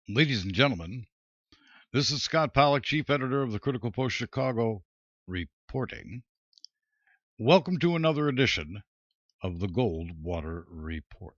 Ladies and gentlemen, this is Scott Pollock, Chief Editor of the Critical Post Chicago, reporting. Welcome to another edition of the Goldwater Report.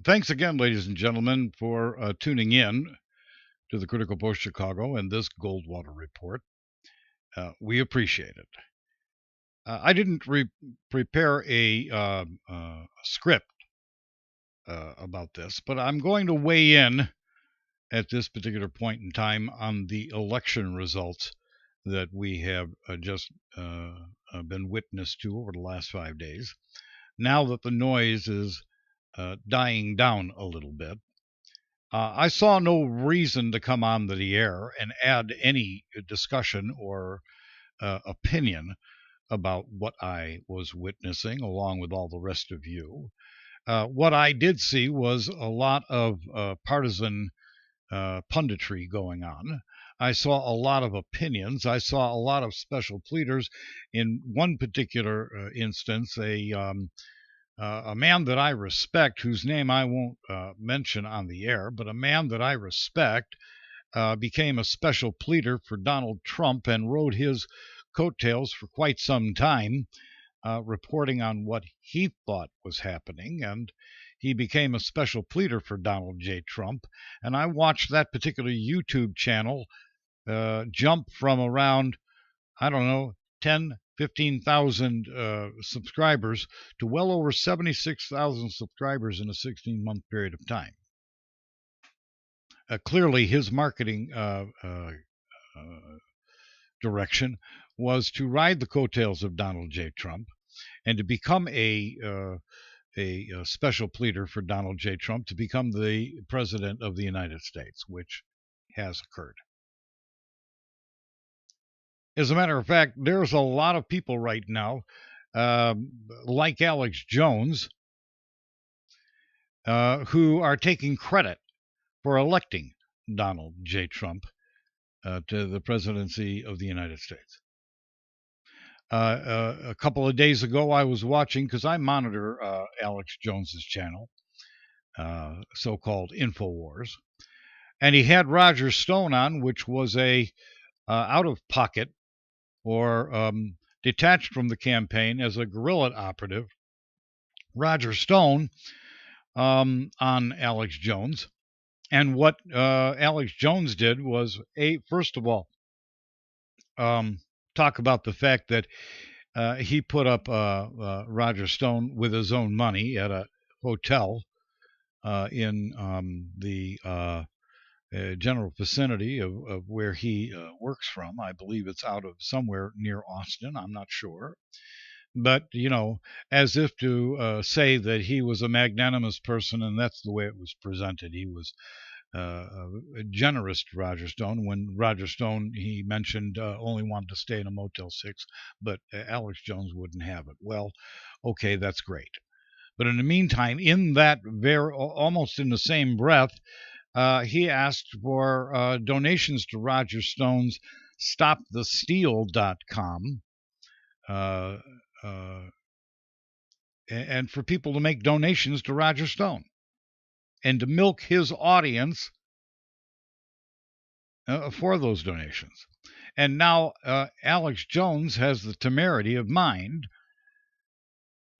Thanks again, ladies and gentlemen, for tuning in to the Critical Post Chicago and this Goldwater Report. We appreciate it. I didn't prepare a script about this, but I'm going to weigh in at this particular point in time on the election results that we have just been witness to over the last 5 days. Now that the noise is dying down a little bit, I saw no reason to come on the air and add any discussion or opinion about what I was witnessing along with all the rest of you. What I did see was a lot of partisan punditry going on. I saw a lot of opinions. I saw a lot of special pleaders. In one particular instance, a man that I respect, whose name I won't mention on the air, but a man that I respect became a special pleader for Donald Trump and rode his coattails for quite some time, reporting on what he thought was happening. And he became a special pleader for Donald J. Trump. And I watched that particular YouTube channel jump from around, 10, 15,000 subscribers to well over 76,000 subscribers in a 16-month period of time. Clearly, his marketing direction was to ride the coattails of Donald J. Trump and to become a special pleader for Donald J. Trump to become the president of the United States, which has occurred. As a matter of fact, there's a lot of people right now, like Alex Jones, who are taking credit for electing Donald J. Trump to the presidency of the United States. A couple of days ago, I was watching, because I monitor Alex Jones's channel, so-called InfoWars, and he had Roger Stone on, which was a out-of-pocket or detached from the campaign as a guerrilla operative, Roger Stone, on Alex Jones. And what Alex Jones did was, first of all, talk about the fact that he put up Roger Stone with his own money at a hotel in the general vicinity of where he works from. I believe it's out of somewhere near Austin. I'm not sure. But, as if to say that he was a magnanimous person, and that's the way it was presented. He was generous to Roger Stone. When Roger Stone, he mentioned, only wanted to stay in a Motel 6, but Alex Jones wouldn't have it. Well, okay, that's great. But in the meantime, in that almost in the same breath, he asked for donations to Roger Stone's StopTheSteal.com, and for people to make donations to Roger Stone and to milk his audience for those donations. And now Alex Jones has the temerity of mind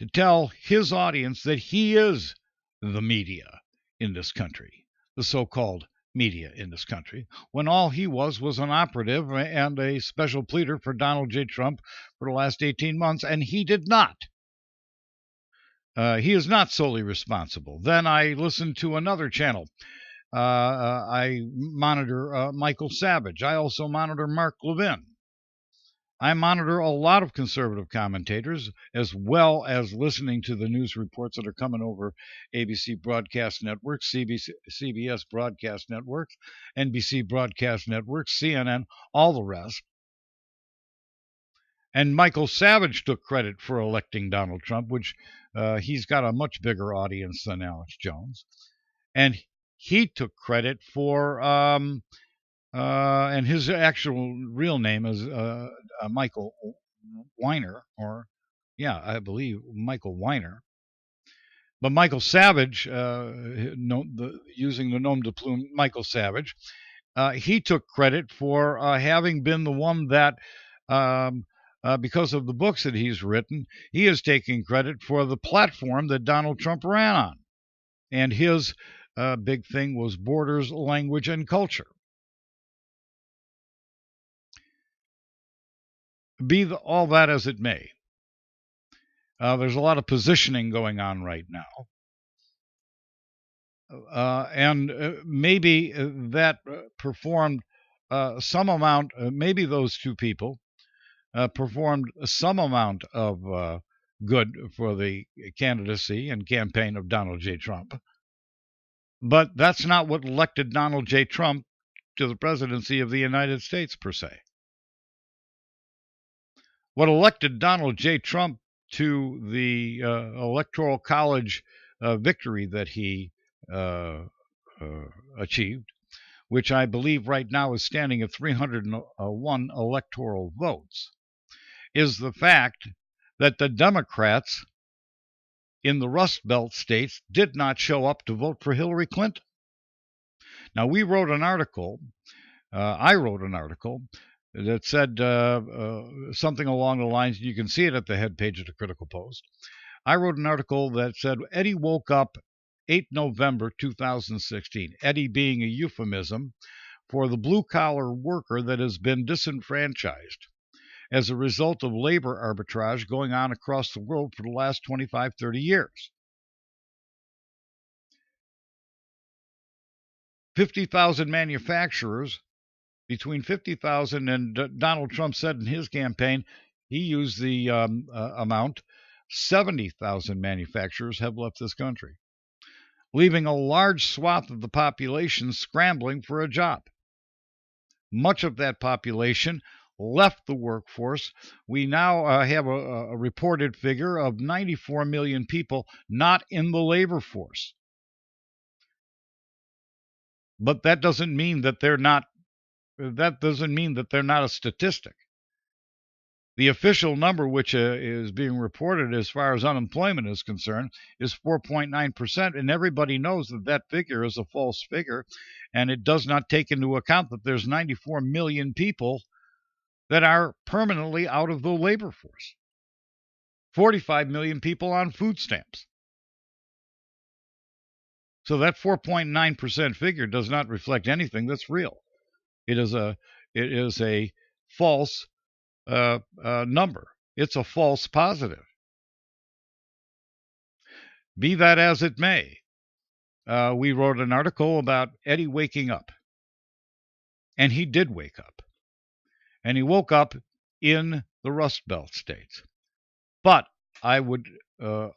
to tell his audience that he is the media in this country, the so-called media in this country, when all he was an operative and a special pleader for Donald J. Trump for the last 18 months, and he did not. He is not solely responsible. Then I listened to another channel. I monitor Michael Savage. I also monitor Mark Levin. I monitor a lot of conservative commentators, as well as listening to the news reports that are coming over ABC Broadcast Network, CBS Broadcast Network, NBC Broadcast Network, CNN, all the rest. And Michael Savage took credit for electing Donald Trump, which he's got a much bigger audience than Alex Jones. And he took credit for and his actual real name is Michael Weiner, I believe Michael Weiner. But Michael Savage, using the nom de plume Michael Savage, he took credit for having been the one that, because of the books that he's written, he is taking credit for the platform that Donald Trump ran on. And his big thing was borders, language, and culture. Be all that as it may, there's a lot of positioning going on right now. And maybe that performed some amount, maybe those two people performed some amount of good for the candidacy and campaign of Donald J. Trump. But that's not what elected Donald J. Trump to the presidency of the United States, per se. What elected Donald J. Trump to the Electoral College victory that he achieved, which I believe right now is standing at 301 electoral votes, is the fact that the Democrats in the Rust Belt states did not show up to vote for Hillary Clinton. Now, I wrote an article that said something along the lines, you can see it at the head page of the Critical Post. I wrote an article that said Eddie woke up 8 November 2016, Eddie being a euphemism for the blue-collar worker that has been disenfranchised as a result of labor arbitrage going on across the world for the last 25, 30 years. 50,000 manufacturers, between 50,000 and Donald Trump said in his campaign, he used the amount, 70,000 manufacturers have left this country, leaving a large swath of the population scrambling for a job. Much of that population left the workforce. We now have a reported figure of 94 million people not in the labor force. But that doesn't mean that they're not a statistic. The official number, which is being reported as far as unemployment is concerned, is 4.9%, and everybody knows that that figure is a false figure, and it does not take into account that there's 94 million people that are permanently out of the labor force. 45 million people on food stamps. So that 4.9% figure does not reflect anything that's real. It is a false number. It's a false positive. Be that as it may, we wrote an article about Eddie waking up. And he did wake up. And he woke up in the Rust Belt states. But I would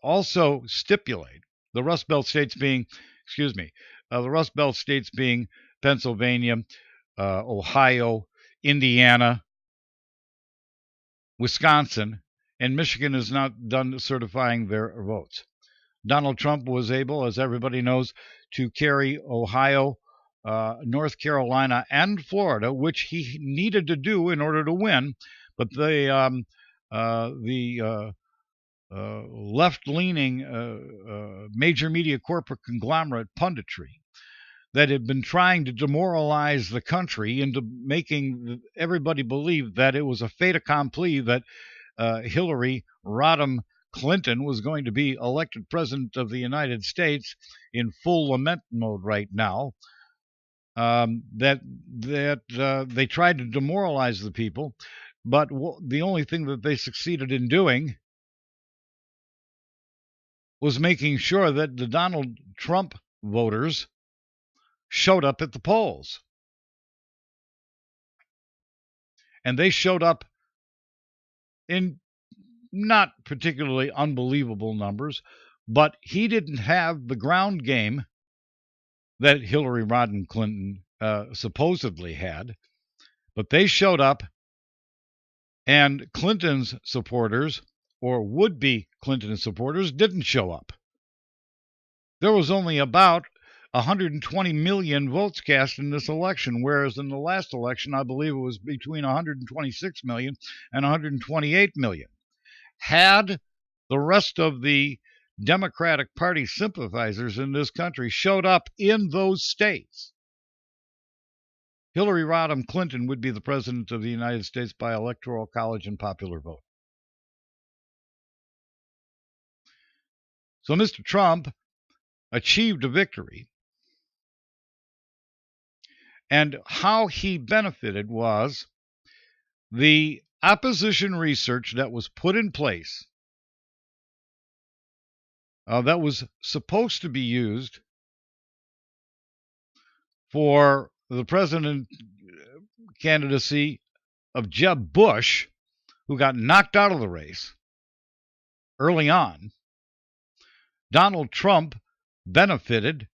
also stipulate the Rust Belt states being, Pennsylvania, Ohio, Indiana, Wisconsin, and Michigan is not done certifying their votes. Donald Trump was able, as everybody knows, to carry Ohio, North Carolina, and Florida, which he needed to do in order to win. But the left-leaning major media corporate conglomerate punditry that had been trying to demoralize the country into making everybody believe that it was a fait accompli that Hillary Rodham Clinton was going to be elected president of the United States in full lament mode right now. that they tried to demoralize the people, but the only thing that they succeeded in doing was making sure that the Donald Trump voters showed up at the polls. And they showed up in not particularly unbelievable numbers, but he didn't have the ground game that Hillary Rodham Clinton supposedly had. But they showed up, and Clinton's supporters, or would-be Clinton supporters, didn't show up. There was only about 120 million votes cast in this election, whereas in the last election, I believe it was between 126 million and 128 million. Had the rest of the Democratic Party sympathizers in this country showed up in those states, Hillary Rodham Clinton would be the president of the United States by Electoral College and popular vote. So Mr. Trump achieved a victory, and how he benefited was the opposition research that was put in place that was supposed to be used for the president candidacy of Jeb Bush, who got knocked out of the race early on. Donald Trump benefited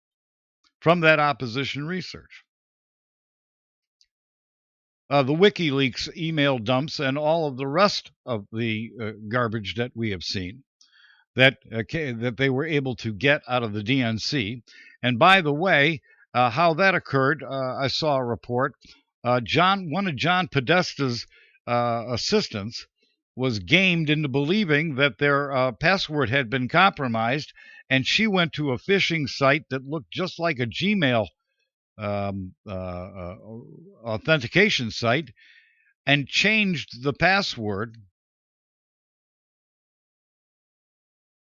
from that opposition research. The WikiLeaks email dumps and all of the rest of the garbage that we have seen that they were able to get out of the DNC. And by the way, how that occurred, I saw a report. One of John Podesta's assistants was gamed into believing that their password had been compromised, and she went to a phishing site that looked just like a Gmail authentication site and changed the password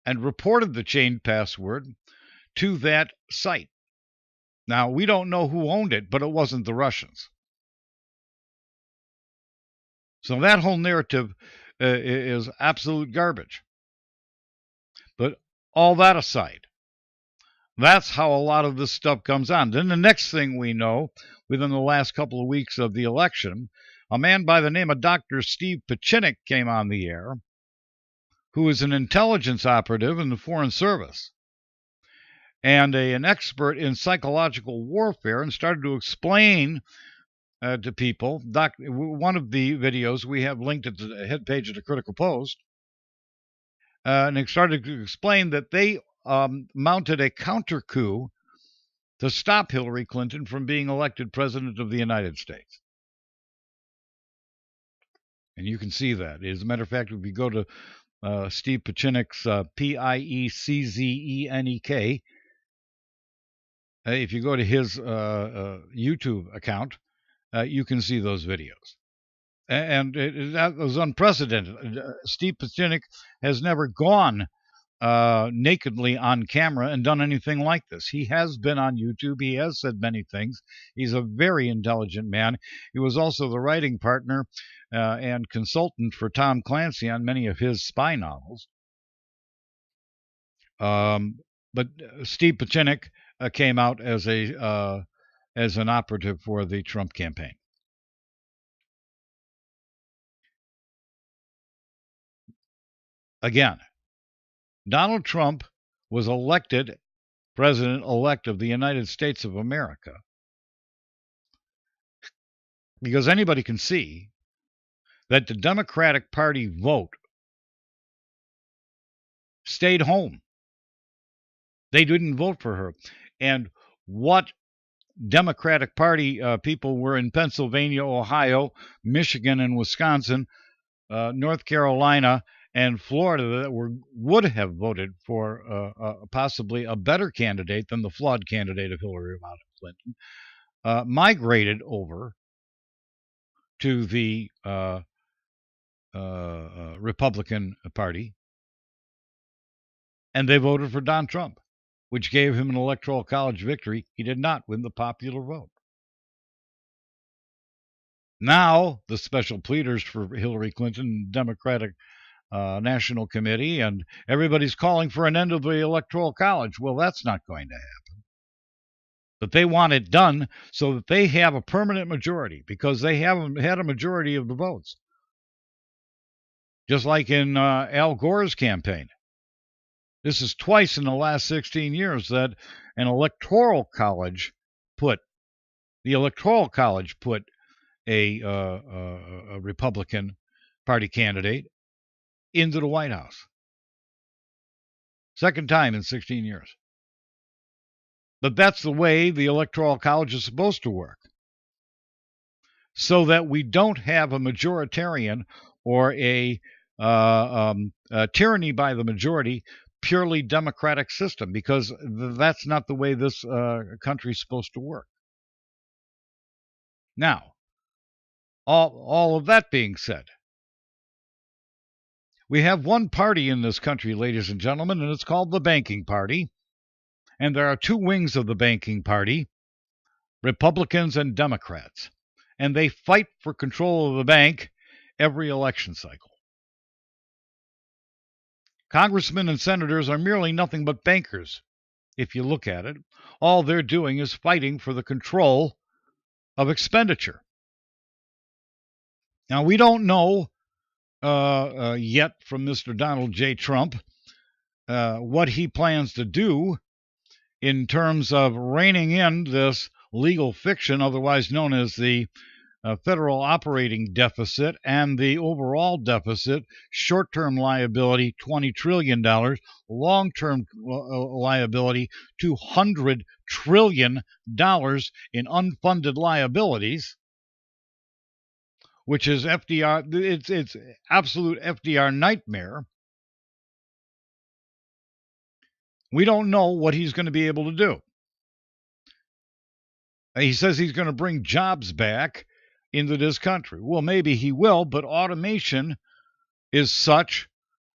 and reported the changed password to that site. Now, we don't know who owned it, but it wasn't the Russians. So that whole narrative is absolute garbage. But all that aside, that's how a lot of this stuff comes on. Then the next thing we know, within the last couple of weeks of the election, a man by the name of Dr. Steve Pieczenik came on the air, who is an intelligence operative in the Foreign Service and an expert in psychological warfare, and started to explain to people. One of the videos we have linked at the head page of the Critical Post, and it started to explain that they mounted a counter coup to stop Hillary Clinton from being elected president of the United States. And you can see that. As a matter of fact, if you go to Steve Pieczenik's Pieczenek, if you go to his YouTube account, you can see those videos. And that was unprecedented. Steve Pieczenik has never gone nakedly on camera and done anything like this. He has been on YouTube. He has said many things. He's a very intelligent man. He was also the writing partner and consultant for Tom Clancy on many of his spy novels. But Steve Pieczenik came out as an operative for the Trump campaign. Again, Donald Trump was elected president-elect of the United States of America because anybody can see that the Democratic Party vote stayed home. They didn't vote for her. And what Democratic Party people were in Pennsylvania, Ohio, Michigan, and Wisconsin, North Carolina, and Florida that would have voted for possibly a better candidate than the flawed candidate of Hillary Clinton, migrated over to the Republican Party, and they voted for Donald Trump, which gave him an electoral college victory. He did not win the popular vote. Now, the special pleaders for Hillary Clinton, Democratic National Committee, and everybody's calling for an end of the Electoral College. Well, that's not going to happen. But they want it done so that they have a permanent majority because they haven't had a majority of the votes. Just like in Al Gore's campaign. This is twice in the last 16 years that an electoral college put a Republican Party candidate into the White House. Second time in 16 years. But that's the way the Electoral College is supposed to work. So that we don't have a majoritarian or a tyranny by the majority, purely democratic system, because that's not the way this country is supposed to work. Now, all of that being said, we have one party in this country, ladies and gentlemen, and it's called the Banking Party. And there are two wings of the Banking Party, Republicans and Democrats. And they fight for control of the bank every election cycle. Congressmen and senators are merely nothing but bankers. If you look at it, all they're doing is fighting for the control of expenditure. Now, we don't know yet from Mr. Donald J. Trump what he plans to do in terms of reining in this legal fiction, otherwise known as the federal operating deficit, and the overall deficit, short-term liability, $20 trillion, long-term liability, $200 trillion in unfunded liabilities, which is FDR, it's absolute FDR nightmare. We don't know what he's going to be able to do. He says he's going to bring jobs back into this country. Well, maybe he will, but automation is such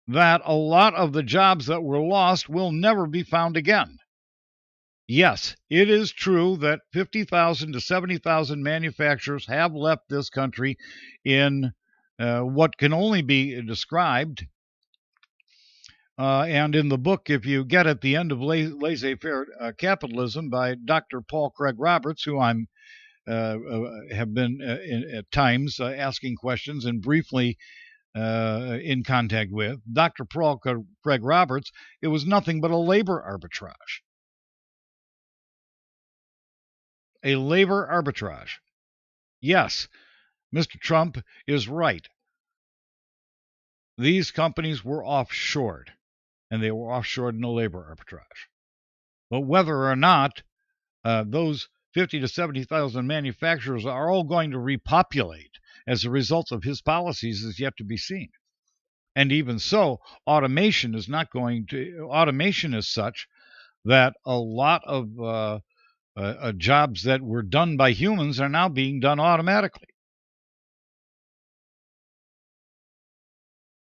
that a lot of the jobs that were lost will never be found again. Yes, it is true that 50,000 to 70,000 manufacturers have left this country in what can only be described. And in the book, if you get at the end of Laissez-Faire Capitalism by Dr. Paul Craig Roberts, who I'm have been at times asking questions and briefly in contact with, Dr. Paul Craig Roberts, it was nothing but a labor arbitrage. A labor arbitrage. Yes, Mr. Trump is right. These companies were offshored, and they were offshored in a labor arbitrage. But whether or not those 50 to 70,000 manufacturers are all going to repopulate as a result of his policies is yet to be seen. And even so, automation is such that a lot of jobs that were done by humans are now being done automatically.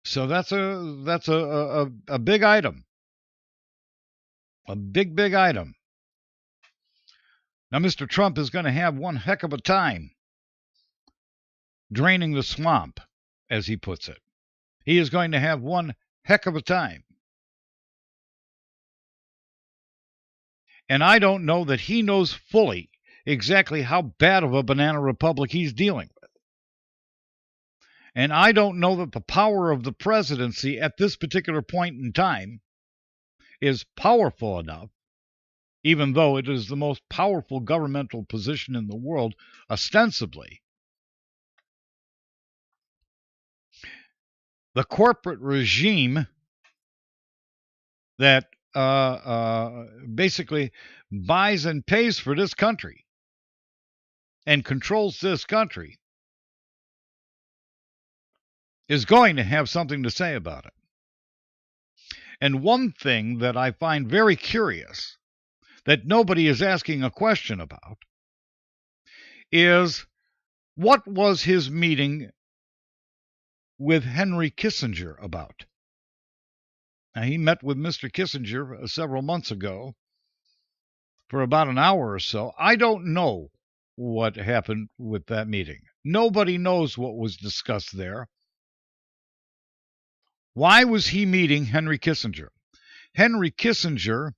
So that's a big item. A big item. Now, Mr. Trump is going to have one heck of a time draining the swamp, as he puts it. He is going to have one heck of a time. And I don't know that he knows fully exactly how bad of a banana republic he's dealing with. And I don't know that the power of the presidency at this particular point in time is powerful enough, even though it is the most powerful governmental position in the world, ostensibly. The corporate regime that basically buys and pays for this country and controls this country is going to have something to say about it. And one thing that I find very curious that nobody is asking a question about is, what was his meeting with Henry Kissinger about? Now, he met with Mr. Kissinger several months ago for about an hour or so. I don't know what happened with that meeting. Nobody knows what was discussed there. Why was he meeting Henry Kissinger? Henry Kissinger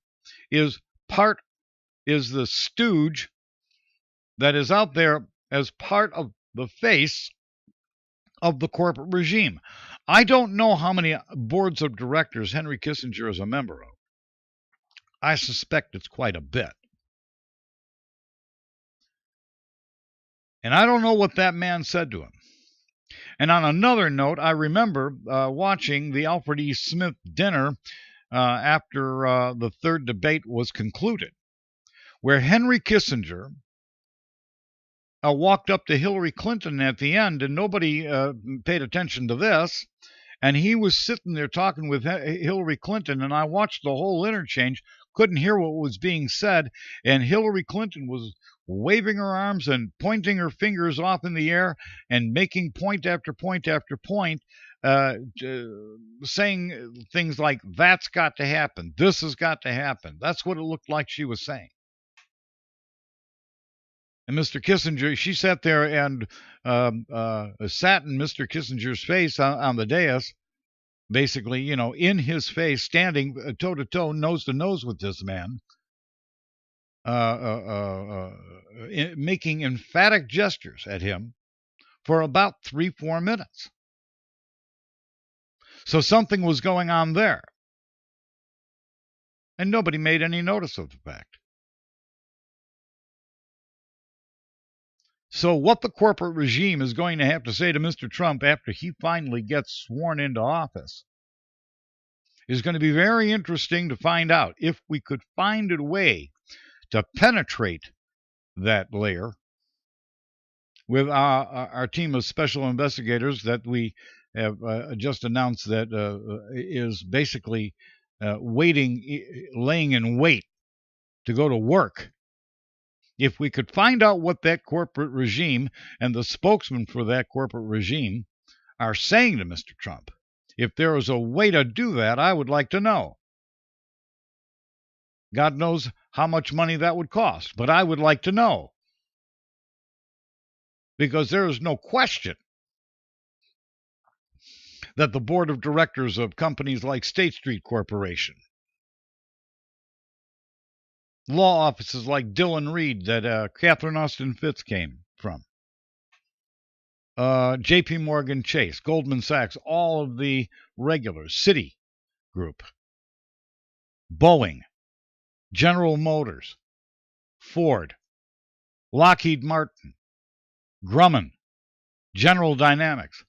is the stooge that is out there as part of the face of the corporate regime. I don't know how many boards of directors Henry Kissinger is a member of. I suspect it's quite a bit. And I don't know what that man said to him. And on another note, I remember watching the Alfred E. Smith dinner after the third debate was concluded, where Henry Kissinger walked up to Hillary Clinton at the end, and nobody paid attention to this. And he was sitting there talking with Hillary Clinton, and I watched the whole interchange, couldn't hear what was being said, and Hillary Clinton was waving her arms and pointing her fingers off in the air and making point after point after point, saying things like, that's got to happen, this has got to happen. That's what it looked like she was saying. And Mr. Kissinger, she sat there and sat in Mr. Kissinger's face on the dais, basically, in his face, standing toe to toe, nose to nose with this man, making emphatic gestures at him for about 3-4 minutes. So something was going on there. And nobody made any notice of the fact. So what the corporate regime is going to have to say to Mr. Trump after he finally gets sworn into office is going to be very interesting to find out. If we could find a way to penetrate that layer with our team of special investigators that we have just announced that is basically laying in wait to go to work. If we could find out what that corporate regime and the spokesman for that corporate regime are saying to Mr. Trump, if there is a way to do that, I would like to know. God knows how much money that would cost, but I would like to know. Because there is no question that the board of directors of companies like State Street Corporation, law offices like Dillon Reed that Catherine Austin Fitts came from, J.P. Morgan Chase, Goldman Sachs, all of the regulars, Citi Group, Boeing, General Motors, Ford, Lockheed Martin, Grumman, General Dynamics,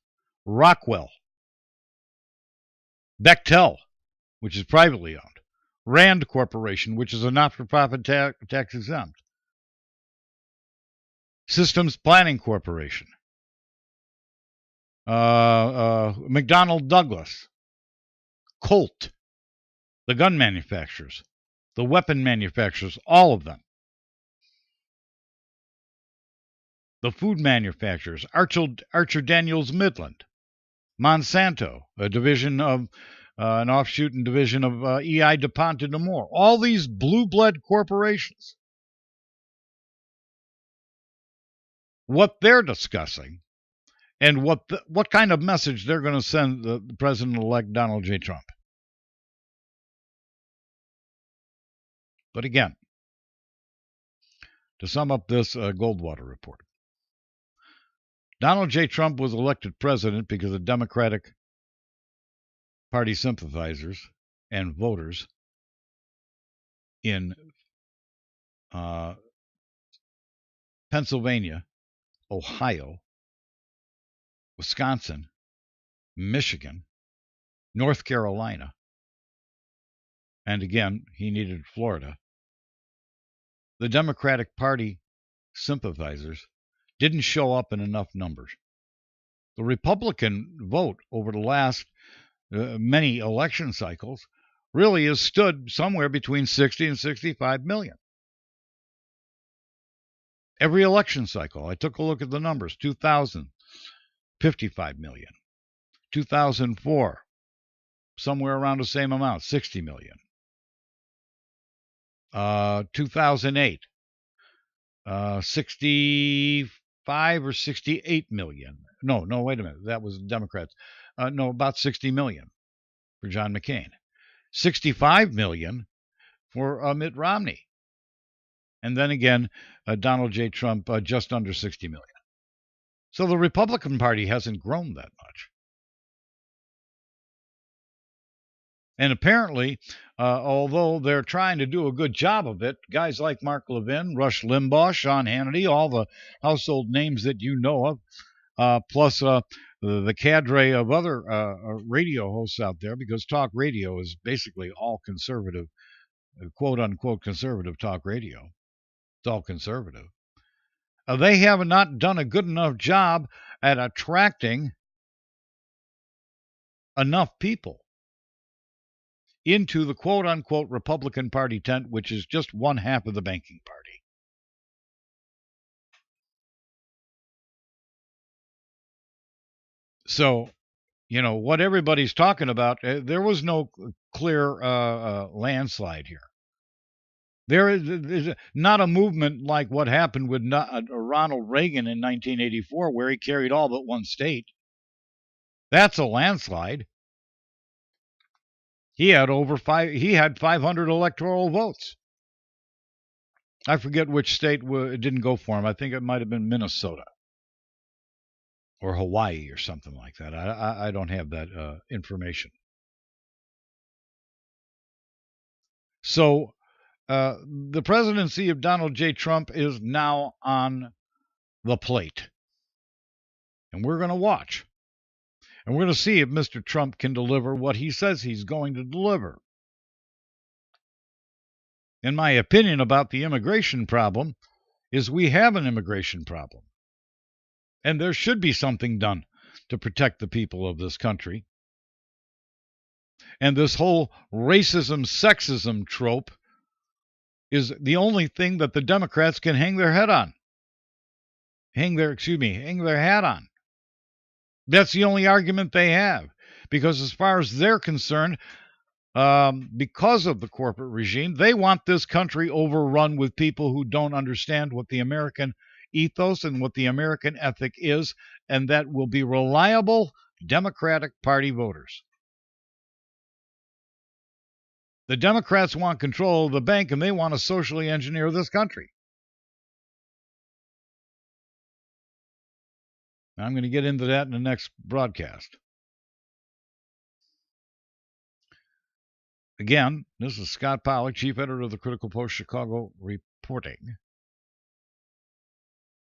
Rockwell, Bechtel, which is privately owned, Rand Corporation, which is a not-for-profit tax exempt, Systems Planning Corporation, McDonnell Douglas, Colt, the gun manufacturers, the weapon manufacturers, all of them. The food manufacturers, Archer Daniels Midland, Monsanto, a division of an offshoot and division of E.I. DuPont and Nemours. All these blue blood corporations. What they're discussing and what kind of message they're going to send the President-elect Donald J. Trump. But again, to sum up this Goldwater report, Donald J. Trump was elected president because of Democratic Party sympathizers and voters in Pennsylvania, Ohio, Wisconsin, Michigan, North Carolina, and again, he needed Florida. The Democratic Party sympathizers didn't show up in enough numbers. The Republican vote over the last many election cycles really has stood somewhere between 60 and 65 million. Every election cycle, I took a look at the numbers. 2000, 55 million. 2004, somewhere around the same amount, 60 million. 2008, 65 or 68 million. No, wait a minute. That was Democrats. No, about 60 million for John McCain. 65 million for Mitt Romney. And then again, Donald J. Trump, just under 60 million. So the Republican Party hasn't grown that much. And apparently, although they're trying to do a good job of it, guys like Mark Levin, Rush Limbaugh, Sean Hannity, all the household names that you know of, plus the cadre of other radio hosts out there, because talk radio is basically all conservative, quote unquote conservative talk radio. It's all conservative. They have not done a good enough job at attracting enough people into the quote unquote Republican Party tent, which is just one half of the banking party. So, you know, what everybody's talking about, there was no clear landslide here. There is not a movement like what happened with Ronald Reagan in 1984, where he carried all but one state. That's a landslide. He had he had 500 electoral votes. I forget which state didn't go for him. I think it might have been Minnesota or Hawaii or something like that. I don't have that information. So the presidency of Donald J. Trump is now on the plate. And we're going to watch. And we're going to see if Mr. Trump can deliver what he says he's going to deliver. And my opinion about the immigration problem is we have an immigration problem. And there should be something done to protect the people of this country. And this whole racism, sexism trope is the only thing that the Democrats can hang their hat on. Hang their hat on. That's the only argument they have. Because as far as they're concerned, because of the corporate regime, they want this country overrun with people who don't understand what the American ethos and what the American ethic is, and that will be reliable Democratic Party voters. The Democrats want control of the bank, and they want to socially engineer this country. I'm going to get into that in the next broadcast. Again, this is Scott Pollock, Chief Editor of the Critical Post Chicago, reporting.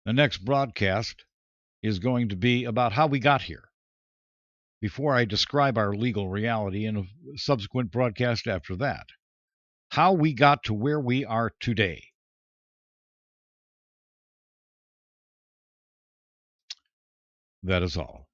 The next broadcast is going to be about how we got here. Before I describe our legal reality in a subsequent broadcast after that, how we got to where we are today. That is all.